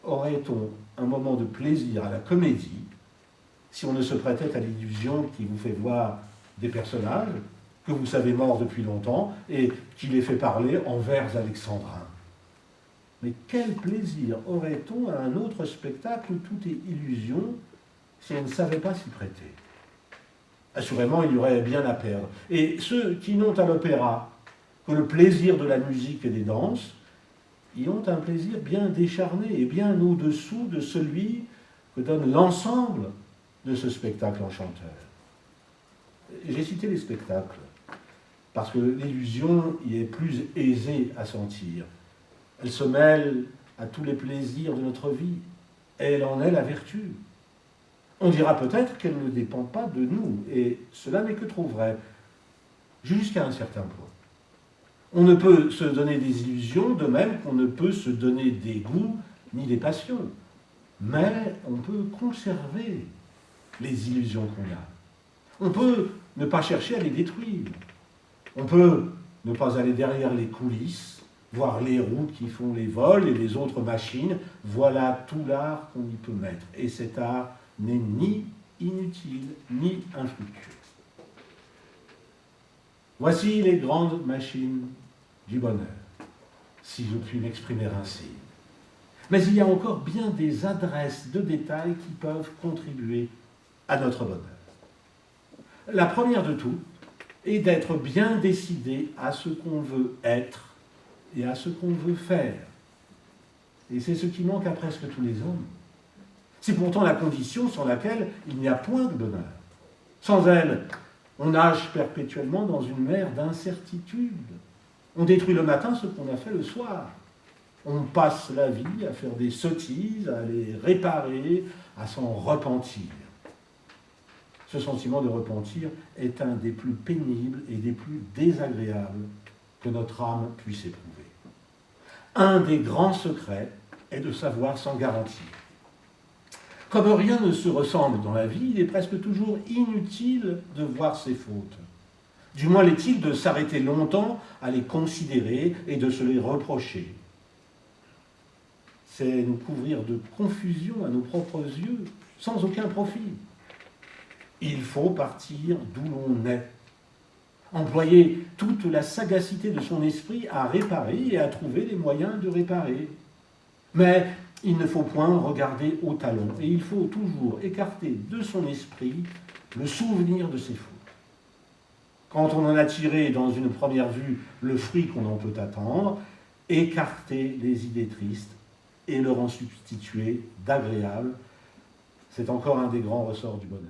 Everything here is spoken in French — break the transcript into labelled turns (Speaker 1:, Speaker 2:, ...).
Speaker 1: aurait-on un moment de plaisir à la comédie si on ne se prêtait à l'illusion qui vous fait voir des personnages que vous savez morts depuis longtemps et qui les fait parler en vers alexandrins? Mais quel plaisir aurait-on à un autre spectacle où tout est illusion si on ne savait pas s'y prêter? Assurément, il y aurait bien à perdre. Et ceux qui n'ont à l'opéra que le plaisir de la musique et des danses, y ont un plaisir bien décharné et bien au-dessous de celui que donne l'ensemble de ce spectacle enchanteur. J'ai cité les spectacles, parce que l'illusion y est plus aisée à sentir. Elle se mêle à tous les plaisirs de notre vie, et elle en est la vertu. On dira peut-être qu'elle ne dépend pas de nous, et cela n'est que trop vrai, jusqu'à un certain point. On ne peut se donner des illusions, de même qu'on ne peut se donner des goûts ni des passions. Mais on peut conserver les illusions qu'on a. On peut ne pas chercher à les détruire. On peut ne pas aller derrière les coulisses, voir les roues qui font les vols et les autres machines. Voilà tout l'art qu'on y peut mettre. Et cet art n'est ni inutile ni infructueux. Voici les grandes machines du bonheur, si je puis m'exprimer ainsi. Mais il y a encore bien des adresses de détails qui peuvent contribuer à notre bonheur. La première de toutes est d'être bien décidé à ce qu'on veut être et à ce qu'on veut faire. Et c'est ce qui manque à presque tous les hommes. C'est pourtant la condition sans laquelle il n'y a point de bonheur. Sans elle, on nage perpétuellement dans une mer d'incertitude. On détruit le matin ce qu'on a fait le soir. On passe la vie à faire des sottises, à les réparer, à s'en repentir. Ce sentiment de repentir est un des plus pénibles et des plus désagréables que notre âme puisse éprouver. Un des grands secrets est de savoir s'en garantir. Comme rien ne se ressemble dans la vie, il est presque toujours inutile de voir ses fautes. Du moins l'est-il de s'arrêter longtemps à les considérer et de se les reprocher. C'est nous couvrir de confusion à nos propres yeux, sans aucun profit. Il faut partir d'où l'on est. Employer toute la sagacité de son esprit à réparer et à trouver les moyens de réparer. Mais il ne faut point regarder au talon, et il faut toujours écarter de son esprit le souvenir de ses fautes. Quand on en a tiré dans une première vue le fruit qu'on en peut attendre, écarter les idées tristes et leur en substituer d'agréables, c'est encore un des grands ressorts du bonheur.